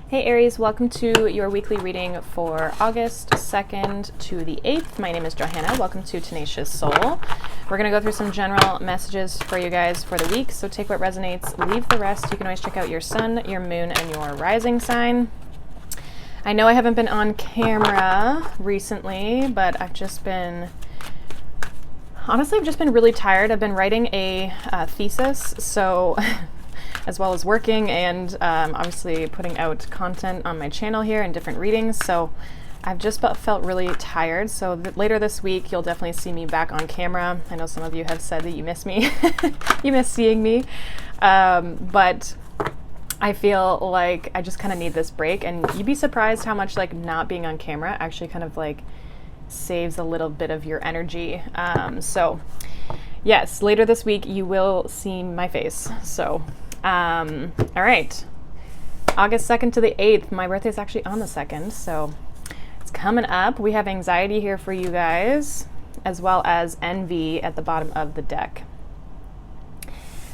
Hey Aries, welcome to your weekly reading for August 2nd to the 8th. My name is Johanna. Welcome to Tenacious Soul. We're going to go through some general messages for you guys for the week, so take what resonates, leave the rest. You can always check out your sun, your moon, and your rising sign. I know I haven't been on camera recently, but I've just been really tired. I've been writing a thesis, so as well as working and obviously putting out content on my channel here and different readings. So I've just felt really tired. So later this week, you'll definitely see me back on camera. I know some of you have said that you miss me. You miss seeing me. But I feel like I just kind of need this break. And you'd be surprised how much like not being on camera actually kind of like saves a little bit of your energy. So yes, later this week, you will see my face. So all right, August 2nd to the 8th. My birthday is actually on the 2nd, so it's coming up. We have anxiety here for you guys, as well as envy at the bottom of the deck.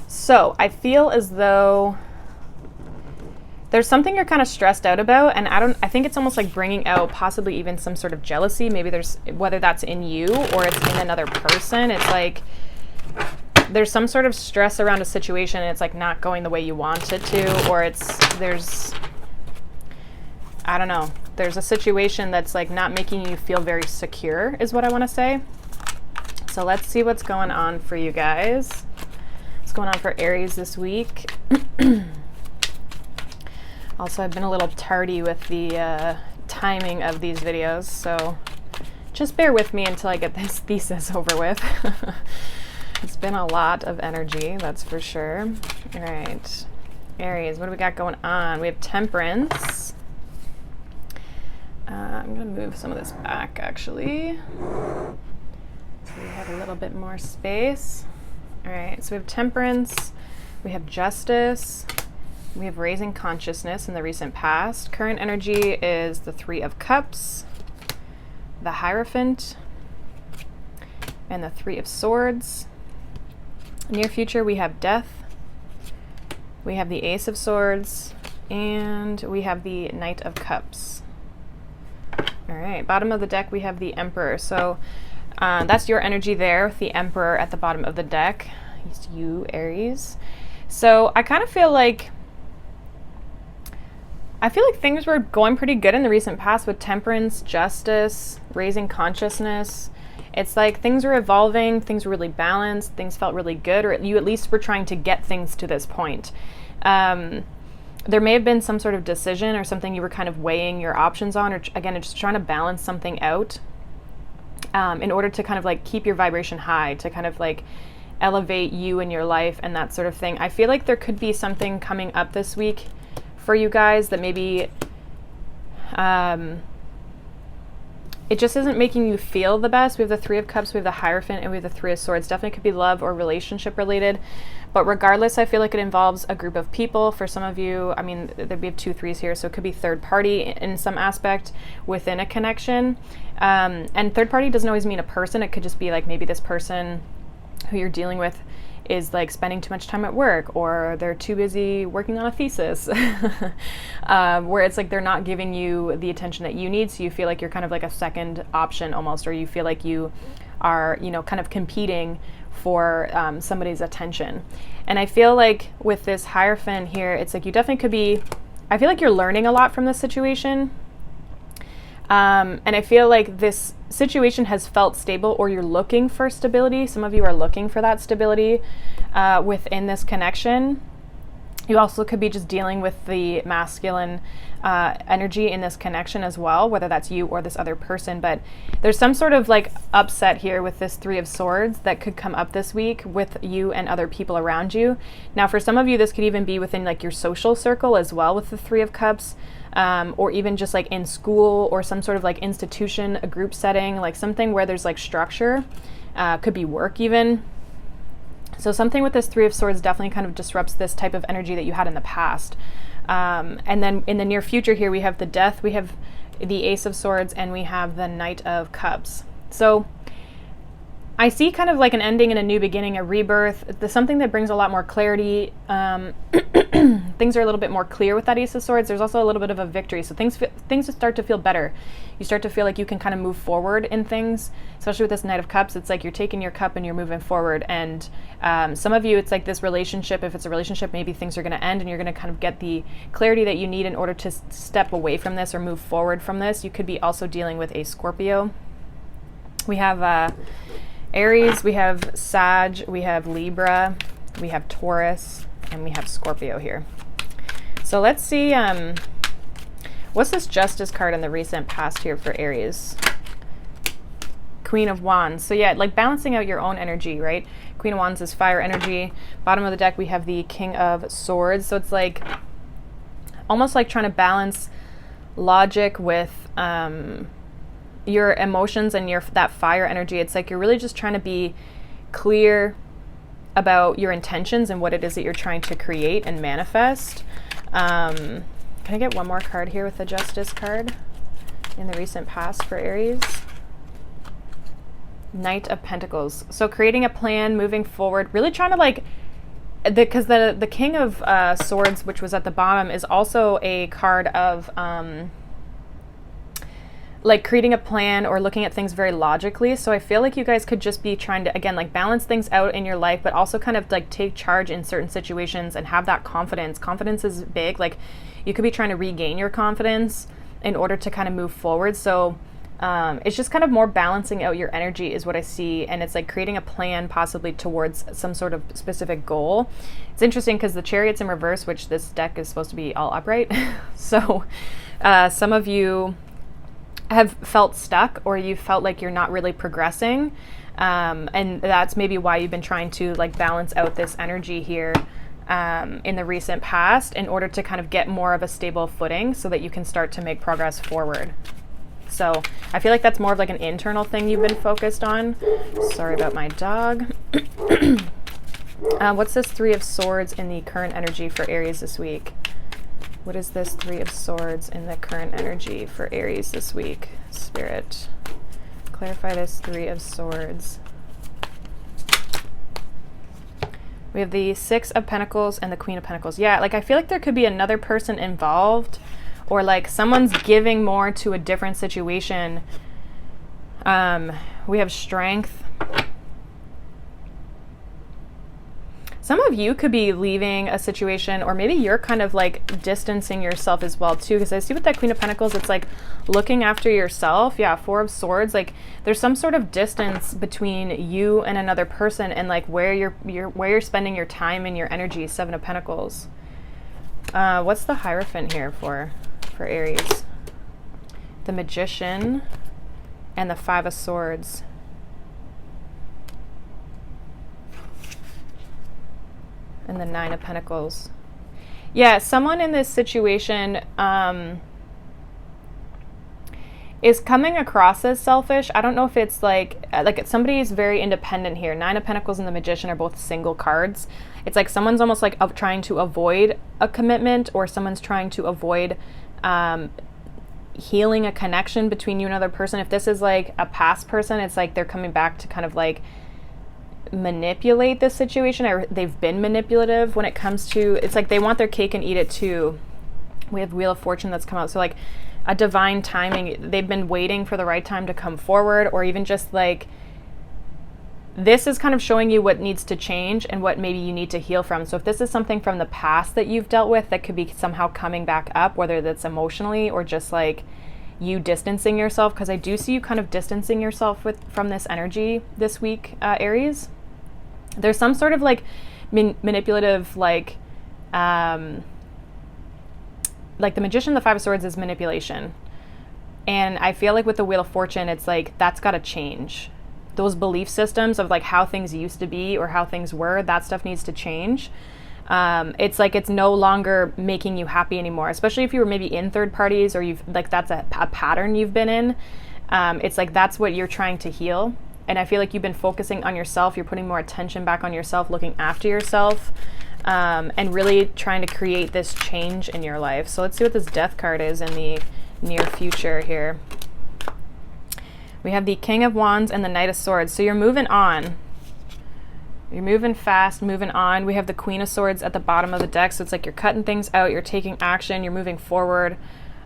So I feel as though there's something you're kind of stressed out about, and I think it's almost like bringing out possibly even some sort of jealousy. Maybe there's, whether that's in you or it's in another person, it's like there's some sort of stress around a situation and it's like not going the way you want it to, or I don't know, there's a situation that's like not making you feel very secure is what I want to say. So let's see what's going on for you guys. What's going on for Aries this week? Also, I've been a little tardy with the timing of these videos, so just bear with me until I get this thesis over with. It's been a lot of energy, that's for sure. All right, Aries, what do we got going on? We have Temperance. I'm gonna move some of this back, actually, so we have a little bit more space. All right, so we have Temperance, we have Justice, we have Raising Consciousness in the recent past. Current energy is the Three of Cups, the Hierophant, and the Three of Swords. Near future, we have Death, we have the Ace of Swords, and we have the Knight of Cups. All right, bottom of the deck, we have the Emperor. So that's your energy there with the Emperor at the bottom of the deck. It's you, Aries. So I kind of feel like things were going pretty good in the recent past with Temperance, Justice, Raising Consciousness. It's like things were evolving, things were really balanced, things felt really good, or you at least were trying to get things to this point. There may have been some sort of decision or something you were kind of weighing your options on, or again, just trying to balance something out in order to kind of like keep your vibration high, to kind of like elevate you in your life and that sort of thing. I feel like there could be something coming up this week for you guys that maybe it just isn't making you feel the best. We have the Three of Cups, we have the Hierophant, and we have the Three of Swords. Definitely could be love or relationship related. But regardless, I feel like it involves a group of people. For some of you, I mean, we have 2 threes here, so it could be third party in some aspect within a connection. And third party doesn't always mean a person. It could just be like maybe this person who you're dealing with is like spending too much time at work, or they're too busy working on a thesis, where it's like they're not giving you the attention that you need, so you feel like you're kind of like a second option almost, or you feel like you are, you know, kind of competing for somebody's attention. And I feel like with this Hierophant here, it's like you definitely could be, I feel like you're learning a lot from this situation. And I feel like this situation has felt stable, or you're looking for stability. Some of you are looking for that stability within this connection. You also could be just dealing with the masculine energy in this connection as well, whether that's you or this other person. But there's some sort of like upset here with this Three of Swords that could come up this week with you and other people around you. Now, for some of you, this could even be within like your social circle as well with the Three of Cups. Or even just like in school or some sort of like institution, a group setting, like something where there's like structure, could be work even. So something with this Three of Swords definitely kind of disrupts this type of energy that you had in the past. And then in the near future here, we have the Death, we have the Ace of Swords, and we have the Knight of Cups. So I see kind of like an ending and a new beginning, a rebirth. There's something that brings a lot more clarity. Things are a little bit more clear with that Ace of Swords. There's also a little bit of a victory. So things start to feel better. You start to feel like you can kind of move forward in things, especially with this Knight of Cups. It's like you're taking your cup and you're moving forward. And some of you, it's like this relationship. If it's a relationship, maybe things are going to end and you're going to kind of get the clarity that you need in order to step away from this or move forward from this. You could be also dealing with a Scorpio. We have Aries, we have Sag, we have Libra, we have Taurus, and we have Scorpio here. So let's see, what's this Justice card in the recent past here for Aries? Queen of Wands. So yeah, like balancing out your own energy, right? Queen of Wands is fire energy. Bottom of the deck, we have the King of Swords. So it's like almost like trying to balance logic with your emotions and that fire energy. It's like you're really just trying to be clear about your intentions and what it is that you're trying to create and manifest. Can I get one more card here with the Justice card in the recent past for Aries? Knight of Pentacles. So creating a plan, moving forward, really trying to like, because the King of Swords, which was at the bottom, is also a card of like creating a plan or looking at things very logically. So I feel like you guys could just be trying to, again, like balance things out in your life, but also kind of like take charge in certain situations and have that confidence. Confidence is big. Like you could be trying to regain your confidence in order to kind of move forward. So it's just kind of more balancing out your energy is what I see. And it's like creating a plan possibly towards some sort of specific goal. It's interesting because the Chariot's in reverse, which this deck is supposed to be all upright. So some of you have felt stuck, or you felt like you're not really progressing, and that's maybe why you've been trying to like balance out this energy here in the recent past in order to kind of get more of a stable footing so that you can start to make progress forward. So I feel like that's more of like an internal thing you've been focused on. Sorry about my dog. What's this Three of Swords in the current energy for Aries this week? What is this Three of Swords in the current energy for Aries this week? Spirit, clarify this Three of Swords. We have the Six of Pentacles and the Queen of Pentacles. Yeah, like I feel like there could be another person involved, or like someone's giving more to a different situation. We have Strength. Some of you could be leaving a situation, or maybe you're kind of like distancing yourself as well too, because I see with that Queen of Pentacles, it's like looking after yourself. Yeah, Four of Swords, like there's some sort of distance between you and another person, and like where you're spending your time and your energy. Seven of Pentacles. What's the Hierophant here for Aries? The Magician and the Five of Swords. And the Nine of Pentacles. Yeah, someone in this situation is coming across as selfish. I don't know if it's like somebody is very independent here. Nine of Pentacles and the Magician are both single cards. It's like someone's almost like trying to avoid a commitment, or someone's trying to avoid healing a connection between you and another person. If this is like a past person, it's like they're coming back to kind of like manipulate this situation, or they've been manipulative when it comes to, it's like they want their cake and eat it too. We have Wheel of Fortune that's come out. So like a divine timing, they've been waiting for the right time to come forward, or even just like this is kind of showing you what needs to change and what maybe you need to heal from. So if this is something from the past that you've dealt with that could be somehow coming back up, whether that's emotionally or just like you distancing yourself, because I do see you kind of distancing yourself from this energy this week, Aries. There's some sort of like manipulative, like the Magician, the Five of Swords is manipulation. And I feel like with the Wheel of Fortune, it's like, that's got to change. Those belief systems of like how things used to be or how things were, that stuff needs to change. It's like, it's no longer making you happy anymore, especially if you were maybe in third parties, or you've like, that's a pattern you've been in. It's like, that's what you're trying to heal. And I feel like you've been focusing on yourself. You're putting more attention back on yourself, looking after yourself, and really trying to create this change in your life. So let's see what this Death card is in the near future here. We have the King of Wands and the Knight of Swords. So you're moving on. You're moving fast, moving on. We have the Queen of Swords at the bottom of the deck. So it's like you're cutting things out, you're taking action, you're moving forward.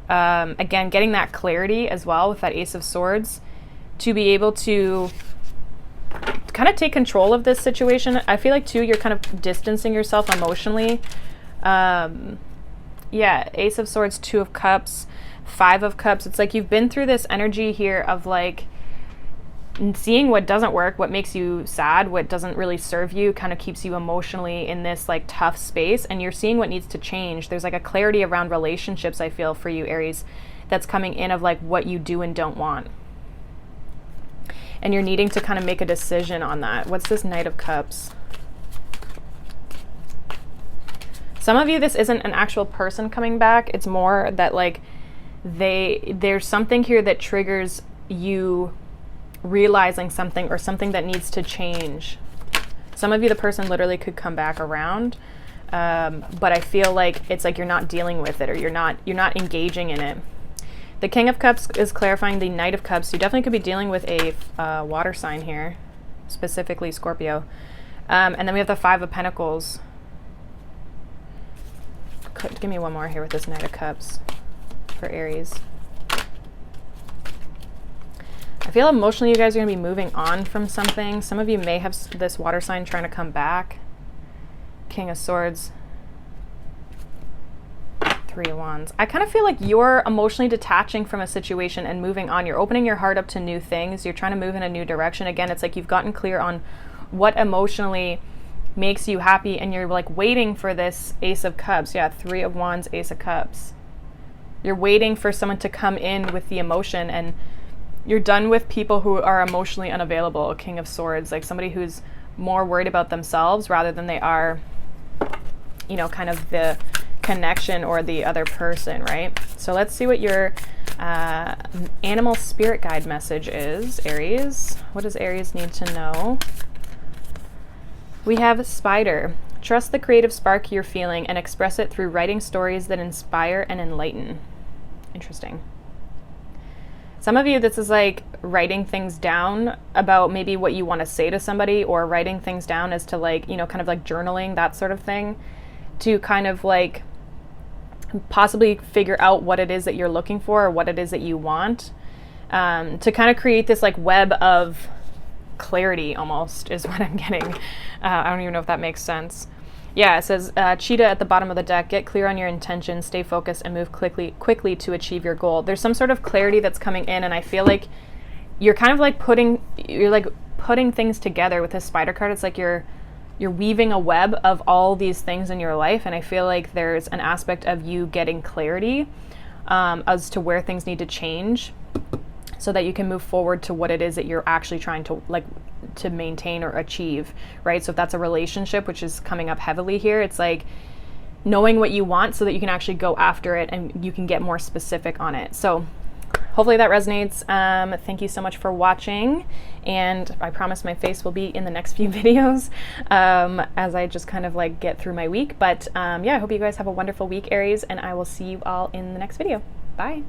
Again, getting that clarity as well with that Ace of Swords to be able to kind of take control of this situation. I feel like too, you're kind of distancing yourself emotionally. Yeah, Ace of Swords, Two of Cups, Five of Cups. It's like you've been through this energy here of like seeing what doesn't work, what makes you sad, what doesn't really serve you, kind of keeps you emotionally in this like tough space, and you're seeing what needs to change. There's like a clarity around relationships, I feel, for you, Aries, that's coming in of like what you do and don't want. And you're needing to kind of make a decision on that. What's this Knight of Cups? Some of you, this isn't an actual person coming back. It's more that like there's something here that triggers you realizing something or something that needs to change. Some of you, the person literally could come back around, but I feel like it's like you're not dealing with it, or you're not engaging in it. The King of Cups is clarifying the Knight of Cups. You definitely could be dealing with a water sign here, specifically Scorpio. And then we have the Five of Pentacles. Give me one more here with this Knight of Cups for Aries. I feel emotionally you guys are going to be moving on from something. Some of you may have this water sign trying to come back. King of Swords. Three of Wands. I kind of feel like you're emotionally detaching from a situation and moving on. You're opening your heart up to new things. You're trying to move in a new direction. Again, it's like you've gotten clear on what emotionally makes you happy, and you're like waiting for this Ace of Cups. Yeah, Three of Wands, Ace of Cups. You're waiting for someone to come in with the emotion, and you're done with people who are emotionally unavailable. King of Swords, like somebody who's more worried about themselves rather than they are, you know, kind of the connection or the other person, right? So let's see what your animal spirit guide message is, Aries. What does Aries need to know? We have Spider. Trust the creative spark you're feeling and express it through writing stories that inspire and enlighten. Interesting. Some of you, this is like writing things down about maybe what you want to say to somebody, or writing things down as to like, you know, kind of like journaling, that sort of thing, to kind of like possibly figure out what it is that you're looking for or what it is that you want, to kind of create this like web of clarity almost is what I'm getting. I don't even know if that makes sense. Yeah, it says cheetah at the bottom of the deck. Get clear on your intentions, stay focused, and move quickly to achieve your goal. There's some sort of clarity that's coming in, and I feel like you're kind of like putting things together with this Spider card. It's like you're weaving a web of all these things in your life, and I feel like there's an aspect of you getting clarity as to where things need to change, so that you can move forward to what it is that you're actually trying to to maintain or achieve, right? So if that's a relationship, which is coming up heavily here, it's like knowing what you want so that you can actually go after it and you can get more specific on it. So hopefully that resonates. Thank you so much for watching, and I promise my face will be in the next few videos as I just kind of like get through my week. But yeah, I hope you guys have a wonderful week, Aries, and I will see you all in the next video. Bye.